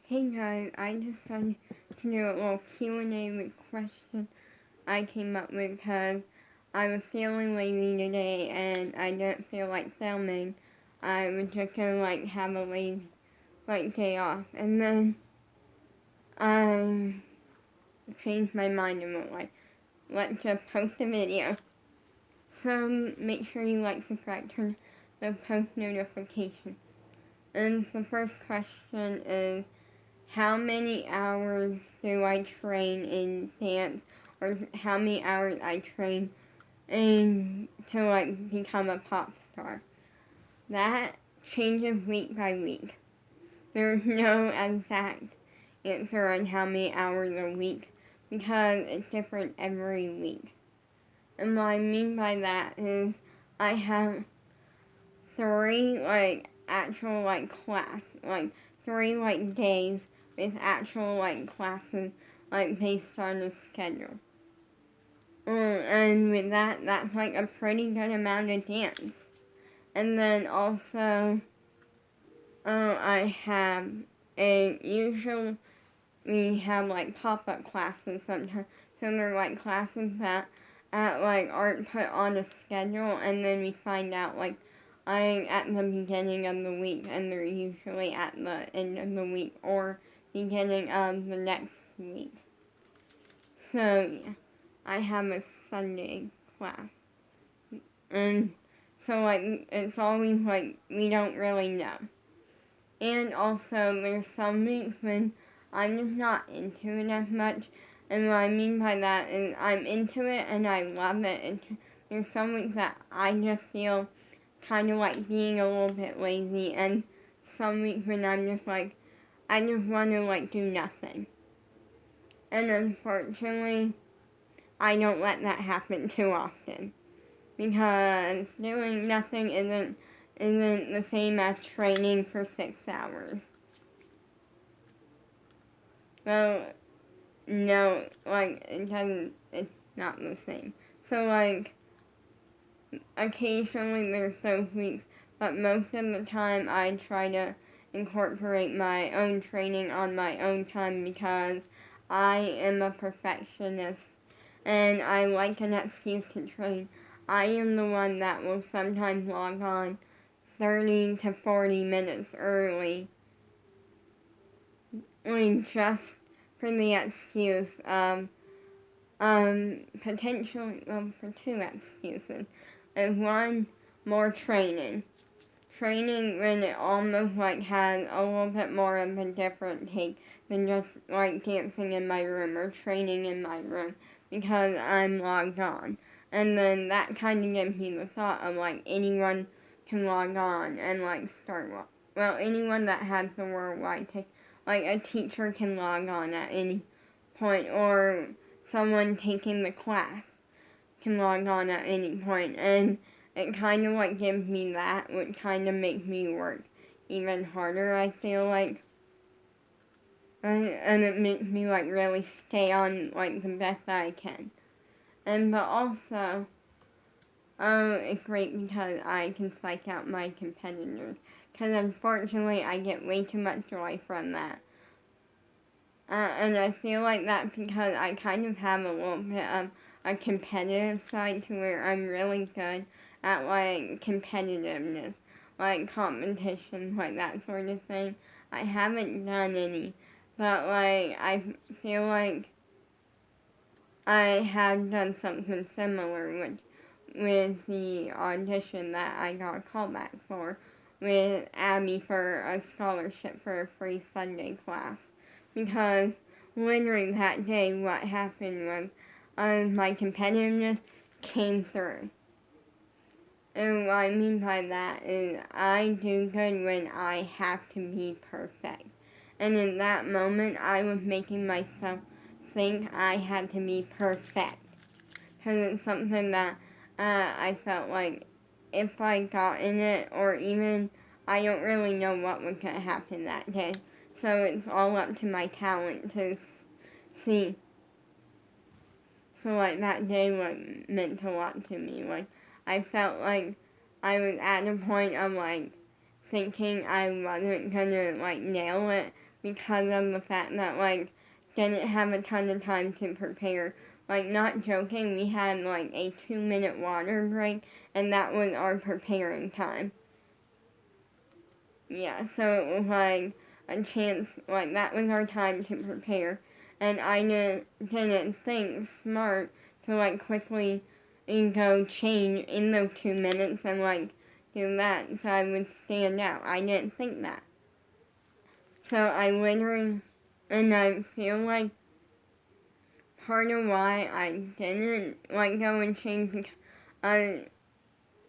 Hey guys, I decided to do a little Q&A with questions I came up with because I was feeling lazy today and I didn't feel like filming. I was just gonna have a lazy day off, and then I changed my mind and went let's just post a video. So make sure you subscribe, turn the post notification. And the first question is, how many hours do I train in dance, or how many hours I train to become a pop star? That changes week by week. There's no exact answer on how many hours a week because it's different every week. And what I mean by that is I have three actual class, three days with actual classes based on the schedule. And with that, that's a pretty good amount of dance. And then also, I have we have pop-up classes sometimes. So they're classes that aren't put on a schedule, and then we find out I'm at the beginning of the week, and they're usually at the end of the week or beginning of the next week. So yeah, I have a Sunday class, and so it's always we don't really know. And also there's some weeks when I'm just not into it as much, and what I mean by that is I'm into it and I love it. There's some weeks that I just feel kind of being a little bit lazy, and some weeks when I'm just I just want to do nothing. And unfortunately, I don't let that happen too often, because doing nothing isn't the same as training for 6 hours. Well, no, it's not the same. So occasionally there's those weeks, but most of the time I try to incorporate my own training on my own time because I am a perfectionist and I like an excuse to train. I am the one that will sometimes log on 30 to 40 minutes early, just for the excuse of potentially, for two excuses. And one, more training. Training when it almost has a little bit more of a different take than just dancing in my room or training in my room because I'm logged on. And then that kind of gives me the thought of anyone can log on and start. Well, anyone that has the worldwide take, a teacher can log on at any point, or someone taking the class can log on at any point, and it kind of gives me that, which kind of makes me work even harder, I feel like. And it makes me really stay on the best that I can. And but also, it's great because I can psych out my competitors. Because unfortunately, I get way too much joy from that. And I feel like that's because I kind of have a little bit of a competitive side to where I'm really good at competitiveness, competition, that sort of thing. I haven't done any, but I feel like I have done something similar with the audition that I got a call back for with Abby for a scholarship for a free Sunday class. Because literally that day what happened was my competitiveness came through. And what I mean by that is I do good when I have to be perfect. And in that moment I was making myself think I had to be perfect. Because it's something that I felt like if I got in it, or even I don't really know what was going to happen that day. So it's all up to my talent to see. So that day meant a lot to me. I felt like I was at a point of thinking I wasn't gonna nail it because of the fact that, like, didn't have a ton of time to prepare. Like, not joking, we had, like, a 2-minute water break, and that was our preparing time. Yeah, so it was, like, a chance, like, that was our time to prepare. And I didn't think smart to, like, quickly go change in those 2 minutes and, like, do that so I would stand out. I didn't think that. So I literally, and I feel like part of why I didn't, like, go and change because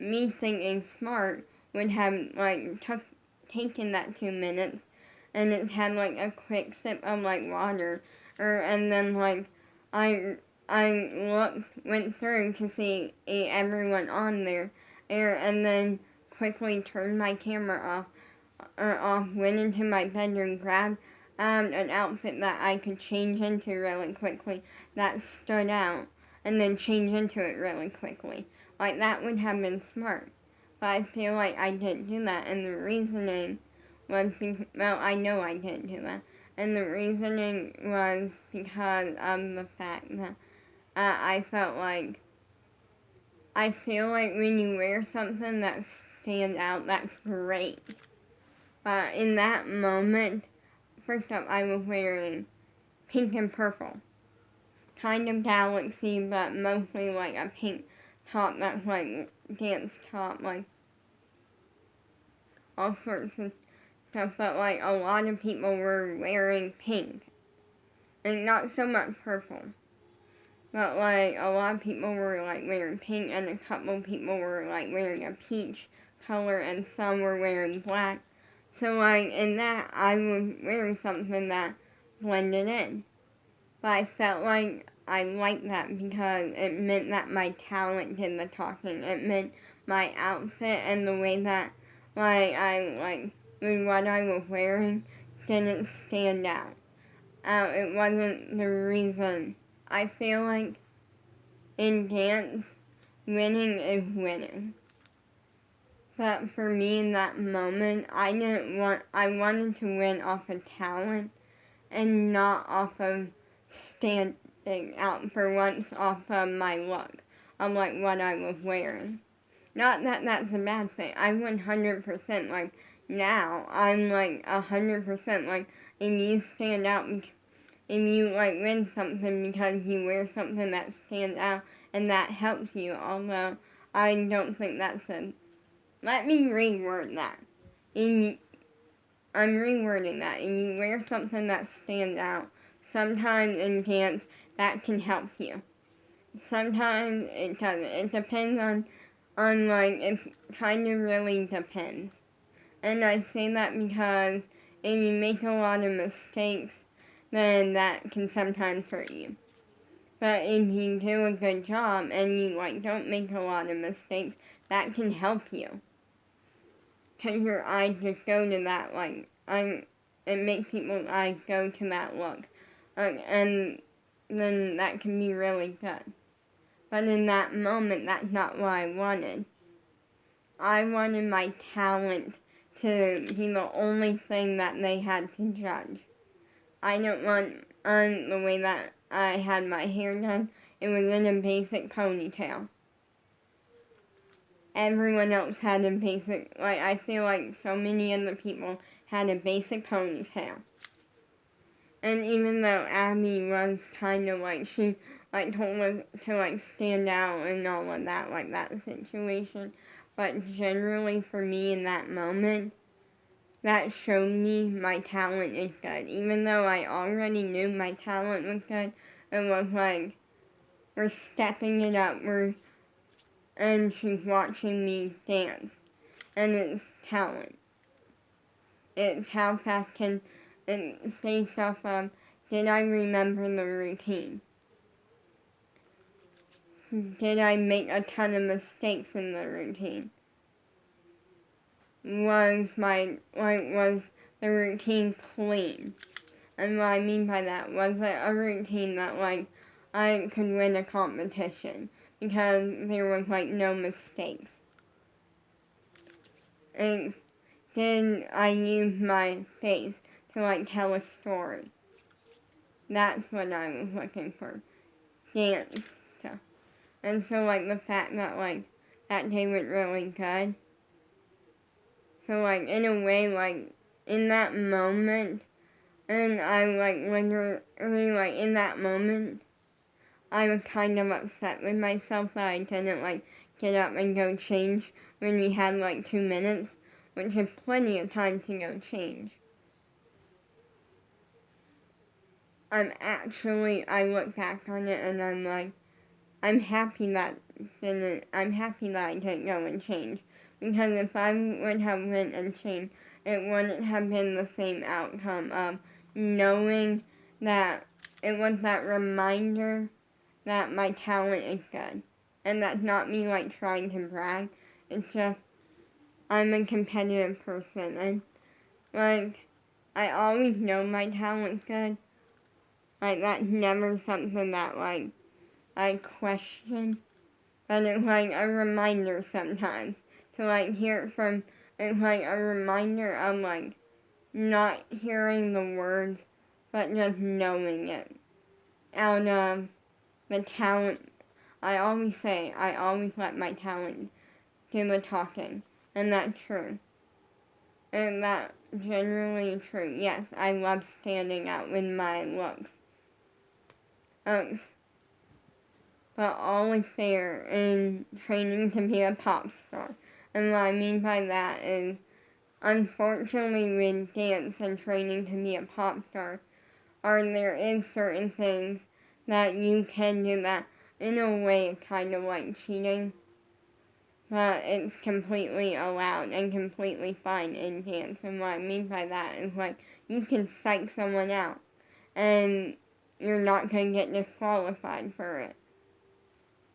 me thinking smart would have, like, taken that 2 minutes and it's had, like, a quick sip of, like, water, and then, like, I went through to see everyone on there, and then quickly turned my camera off, went into my bedroom, grabbed an outfit that I could change into really quickly that stood out, and then change into it really quickly. Like, that would have been smart. But I feel like I didn't do that, and the reasoning was, well, I know I didn't do that. And the reasoning was because of the fact that I felt like, I feel like when you wear something that stands out, that's great. But in that moment, first up, I was wearing pink and purple. Kind of galaxy, but mostly like a pink top that's like dance top, like all sorts of stuff. But like a lot of people were wearing pink. And not so much purple. But like a lot of people were like wearing pink, and a couple people were like wearing a peach color, and some were wearing black. So like in that, I was wearing something that blended in. But I felt like I liked that because it meant that my talent did the talking. It meant my outfit and the way that with what I was wearing didn't stand out. It wasn't the reason. I feel like in dance, winning is winning. But for me in that moment, I wanted to win off of talent and not off of standing out for once off of my look, of like what I was wearing. Not that that's a bad thing. I 100% like now. I'm like 100% like if you stand out, if you like win something because you wear something that stands out and that helps you. Although I don't think that's a. Let me reword that. I'm rewording that. If you wear something that stands out, sometimes in dance that can help you. Sometimes it doesn't. It depends on like, it kind of really depends. And I say that because if you make a lot of mistakes, then that can sometimes hurt you. But if you do a good job and you like don't make a lot of mistakes, that can help you. Because your eyes just go to that, like, it makes people's eyes go to that look. And then that can be really good. But in that moment, that's not what I wanted. I wanted my talent to be the only thing that they had to judge. I didn't want the way that I had my hair done. It was in a basic ponytail. Everyone else had a basic, like, I feel like so many of the people had a basic ponytail. And even though Abby was kind of like, she like told us to like stand out and all of that, like that situation. But generally for me in that moment, that showed me my talent is good. Even though I already knew my talent was good, it was like, we're stepping it up, and she's watching me dance. And it's talent. It's how fast can, and based off of, did I remember the routine? Did I make a ton of mistakes in the routine? Was the routine clean? And what I mean by that, was it a routine that like I could win a competition because there was like no mistakes? And did I use my face to like tell a story. That's what I was looking for. Dance stuff. And so like the fact that like that day went really good. So like in a way like in that moment, and I like literally like in that moment I was kind of upset with myself that I didn't like get up and go change when we had like 2 minutes, which is plenty of time to go change. I look back on it and I'm like, I'm happy that I didn't go and change. Because if I would have went and changed, it wouldn't have been the same outcome of knowing that it was that reminder that my talent is good. And that's not me like trying to brag. It's just I'm a competitive person and like I always know my talent's good. Like that's never something that like I question. But it's like a reminder sometimes to like hear it from it's like a reminder of like not hearing the words but just knowing it out of the talent. I always say I always let my talent do the talking, and that's true. And that's generally true. Yes, I love standing out with my looks. But all is fair in training to be a pop star. And what I mean by that is, unfortunately with dance and training to be a pop star, there is certain things that you can do that in a way kind of like cheating. But it's completely allowed and completely fine in dance. And what I mean by that is like you can psych someone out and you're not going to get disqualified for it.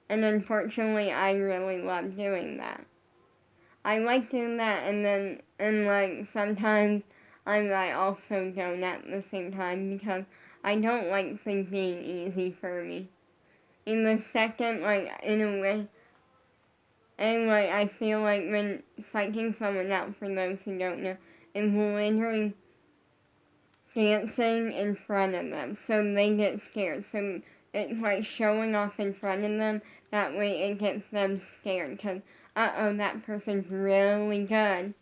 And unfortunately, I really love doing that. I like doing that and like sometimes I also don't at the same time because I don't like things being easy for me. In the second, like in a way, and like I feel like when psyching someone out, for those who don't know, is literally dancing in front of them so they get scared. So it's like showing off in front of them, that way it gets them scared because, that person's really good.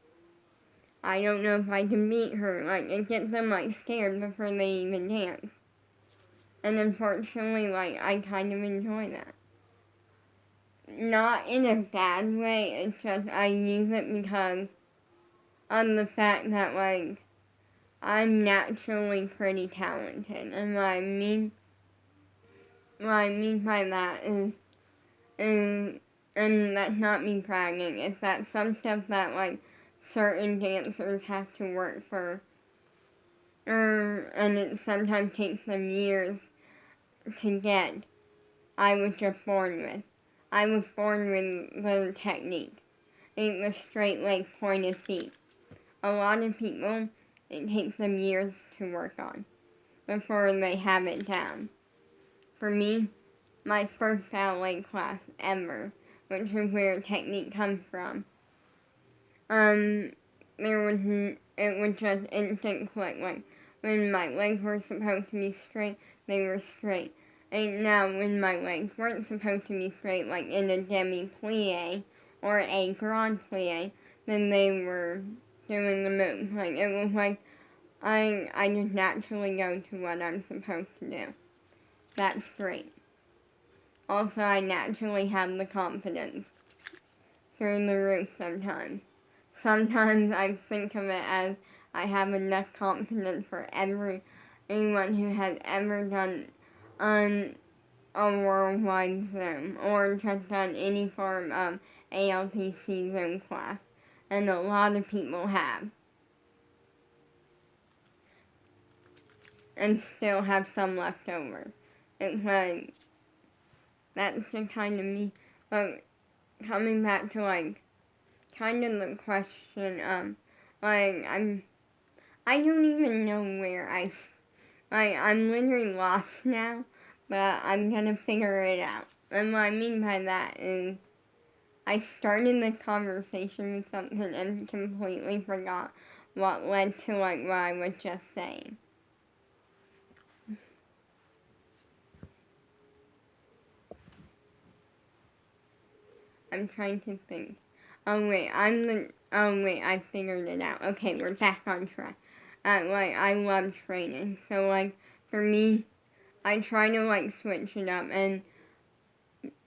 I don't know if I can beat her. Like, it gets them like scared before they even dance. And unfortunately, like, I kind of enjoy that. Not in a bad way, it's just I use it because of the fact that, like, I'm naturally pretty talented. And what I mean by that is, and that's not me bragging, it's that some stuff that, like, certain dancers have to work for, and it sometimes takes them years to get, I was just born with. I was born with the technique. The straight leg pointed feet. A lot of people, it takes them years to work on before they have it down. For me, my first ballet class ever, which is where technique comes from, it was just instant click. Like, when my legs were supposed to be straight, they were straight. And now when my legs weren't supposed to be straight, like in a demi-plie or a grand plie, then they were doing the move. Like, it was like, I just naturally go to what I'm supposed to do. That's great. Also, I naturally have the confidence through the roof sometimes. Sometimes I think of it as I have enough confidence for anyone who has ever done on a worldwide Zoom or just done any form of ALPC Zoom class. And a lot of people have. And still have some left over. It's like, that's the kind of me. But coming back to like, kind of the question, like, I don't even know where I'm literally lost now, but I'm gonna figure it out. And what I mean by that is, I started the conversation with something and completely forgot what led to like what I was just saying. I'm trying to think. Oh wait, I figured it out. Okay, we're back on track. Like, I love training. So, like, for me, I try to, like, switch it up. And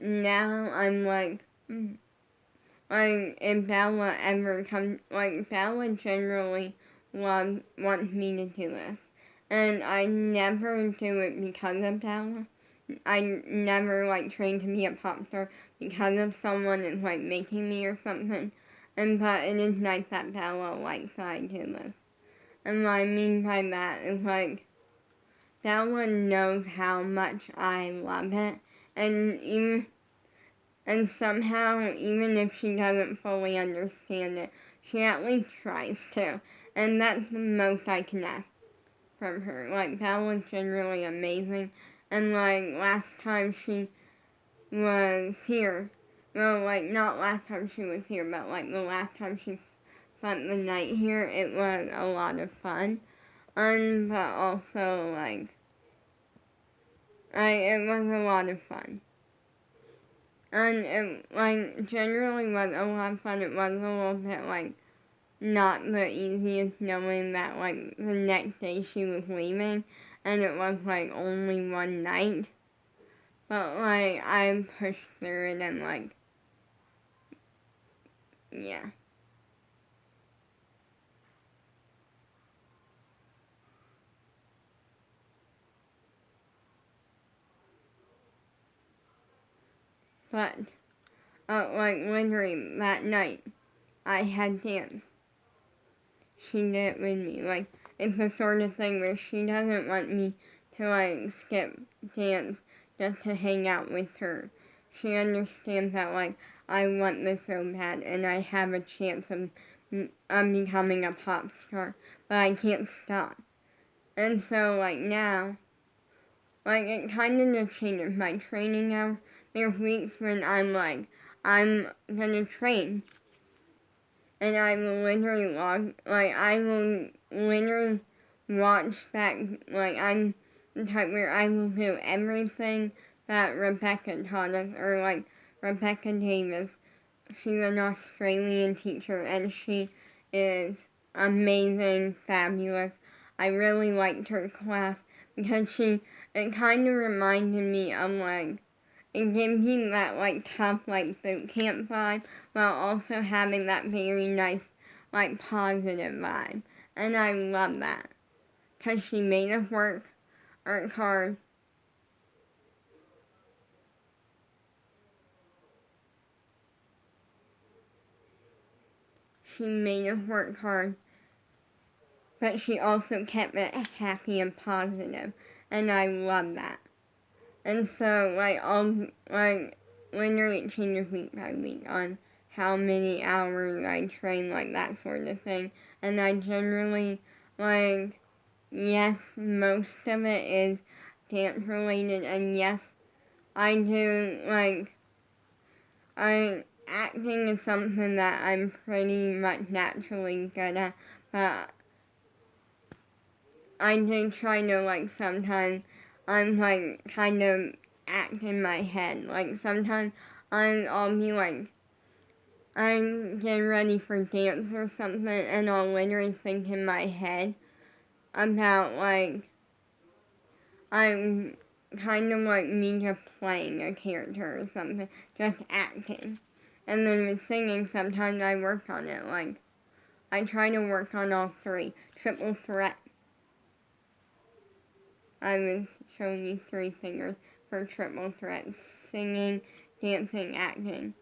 now I'm like, if Bella ever comes, like, Bella generally wants me to do this. And I never do it because of Bella. I never, like, trained to be a pop star because of someone is, like, making me or something. But it is nice that Bella likes that I do this. And what I mean by that is, like, Bella knows how much I love it. And somehow, even if she doesn't fully understand it, she at least tries to. And that's the most I can ask from her. Like, Bella's generally amazing. And, like, last time she was here, well, like, not last time she was here, but, like, the last time she spent the night here, it was a lot of fun. But also, like, it was a lot of fun. And it, like, generally was a lot of fun. It was a little bit, like, not the easiest knowing that, like, the next day she was leaving. And it was, like, only one night. But, like, I pushed through it and, like, yeah. But, like, literally, that night, I had dance. She did it with me. Like, it's the sort of thing where she doesn't want me to, like, skip dance just to hang out with her. She understands that, like, I want this so bad and I have a chance of becoming a pop star, but I can't stop. And so, like, now, like, it kind of just changes my training now. There's weeks when I'm like, I'm gonna train. And I will literally I will literally watch back, like, I'm the type where I will do everything that Rebecca taught us, or, like, Rebecca Davis. She's an Australian teacher, and she is amazing, fabulous. I really liked her class because it kind of reminded me of, like, it gives you that, like, tough, like, boot camp vibe, while also having that very nice, like, positive vibe. And I love that. Because she made us work hard. She made us work hard. But she also kept it happy and positive. And I love that. And so, like, literally it changes week by week on how many hours I train, like, that sort of thing. And I generally, like, yes, most of it is dance related, and yes, I do, like, acting is something that I'm pretty much naturally good at, but I do try to, like, sometimes I'm, like, kind of act in my head. Like, sometimes I'll be, like, I'm getting ready for dance or something, and I'll literally think in my head about, like, I'm kind of like me just playing a character or something, just acting. And then with singing, sometimes I work on it. Like, I try to work on all three. Triple threat. I was showing you three fingers for triple threat: singing, dancing, acting.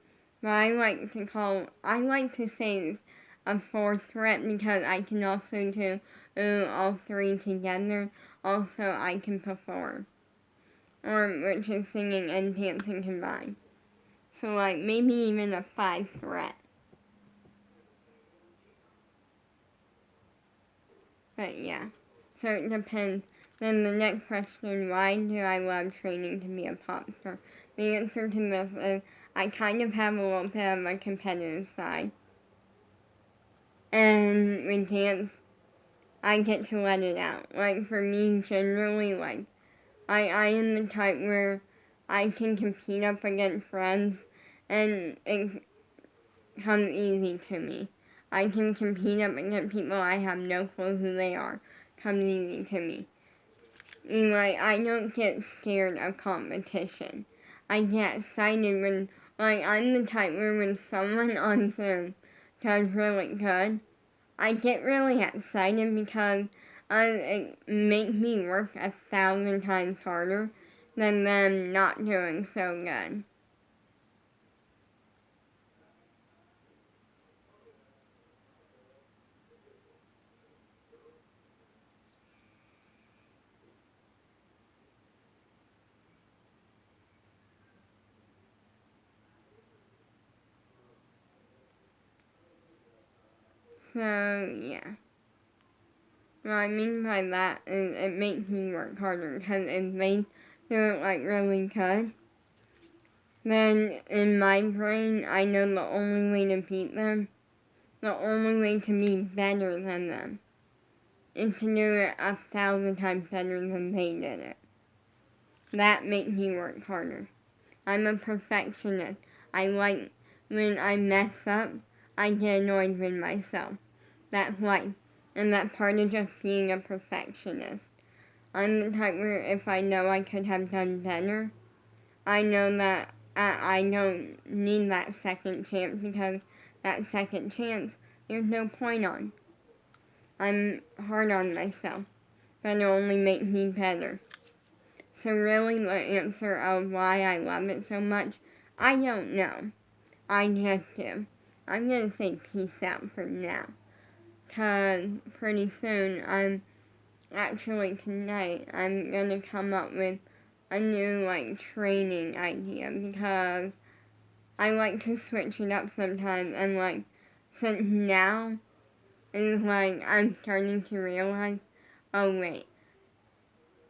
But I like to say it's a fourth threat because I can also do all three together. Also, I can perform, or which is singing and dancing combined. So, like, maybe even a 5 threat. But yeah, so it depends. Then the next question, why do I love training to be a pop star? The answer to this is I kind of have a little bit of a competitive side. And with dance, I get to let it out. Like, for me, generally, like, I am the type where I can compete up against friends, and it comes easy to me. I can compete up against people I have no clue who they are. Comes easy to me. And, like, I don't get scared of competition. I get excited when, like, I'm the type where when someone on Zoom does really good, I get really excited because it makes me work 1,000 times harder than them not doing so good. So, yeah. What I mean by that is it makes me work harder because if they do it like really good, then in my brain I know the only way to beat them, the only way to be better than them, is to do it 1,000 times better than they did it. That makes me work harder. I'm a perfectionist. I like when I mess up, I get annoyed with myself. That's life. And that's part of just being a perfectionist. I'm the type where if I know I could have done better, I know that I don't need that second chance because that second chance, there's no point on. I'm hard on myself, but it only makes me better. So really the answer of why I love it so much, I don't know. I just do. I'm gonna say peace out for now. Cause pretty soon tonight, I'm gonna come up with a new training idea because I like to switch it up sometimes and since now is I'm starting to realize, oh wait,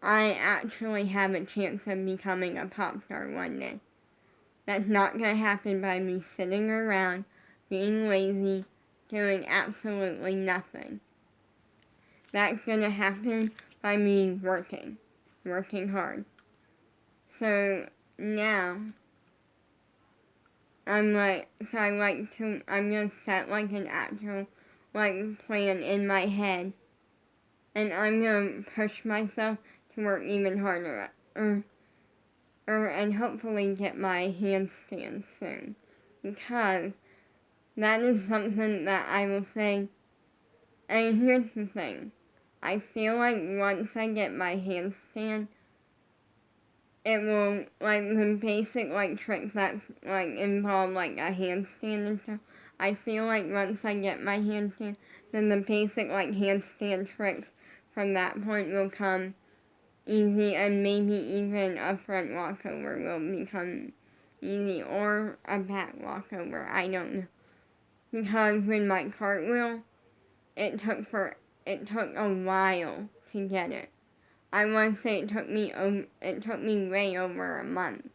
I actually have a chance of becoming a pop star one day. That's not gonna happen by me sitting around, being lazy, doing absolutely nothing. That's gonna happen by me working hard. So now, I'm gonna set an actual plan in my head, and I'm gonna push myself to work even harder, and hopefully get my handstand soon, because that is something that I will say. And here's the thing, I feel like once I get my handstand, it will, the basic, tricks that's, involve, a handstand and stuff. I feel like once I get my handstand, then the basic, handstand tricks from that point will come easy, and maybe even a front walkover will become easy, or a back walkover, I don't know. Because with my cartwheel, it took a while to get it. I want to say it took me way over a month.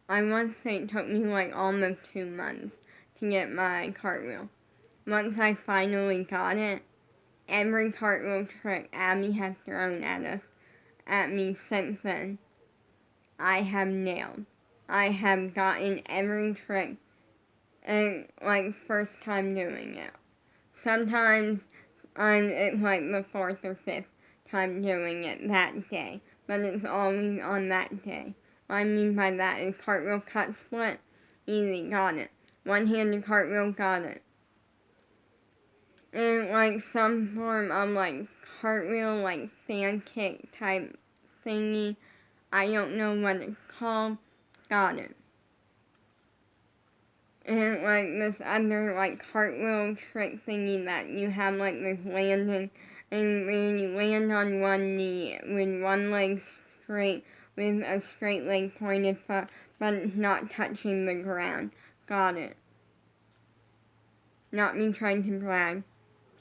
I want to say it took me almost 2 months to get my cartwheel. Once I finally got it, every cartwheel trick Abby has thrown at me since then, I have nailed. I have gotten every trick and first time doing it. Sometimes it's the fourth or fifth time doing it that day, but it's always on that day. What I mean by that is cartwheel cut split, easy, got it. One-handed cartwheel, got it. And some form of cartwheel, fan kick type thingy, I don't know what it's called, got it. And this other cartwheel trick thingy that you have this landing, and when you land on one knee with one leg straight with a straight leg pointed foot, but it's not touching the ground. Got it. Not me trying to brag.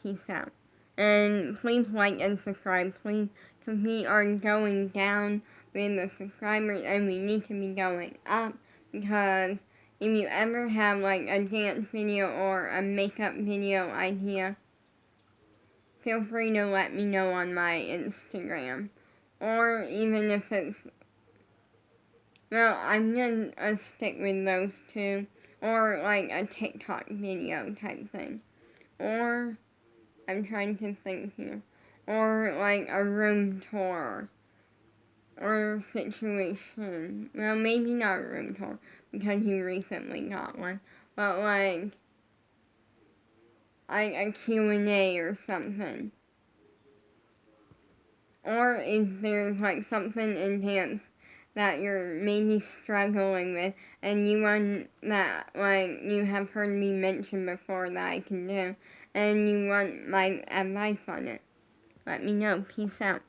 Peace out. And please like and subscribe, please, because we are going down with the subscribers and we need to be going up because if you ever have like a dance video or a makeup video idea, feel free to let me know on my Instagram. Or even if it's, well, I'm gonna stick with those two. Or like a TikTok video type thing. Or, I'm trying to think here. Or like a room tour. Or situation. Well, maybe not a room tour because you recently got one. But like a Q&A or something. Or if there's like something in dance that you're maybe struggling with and you want that, like, you have heard me mention before that I can do, and you want my advice on it, let me know. Peace out.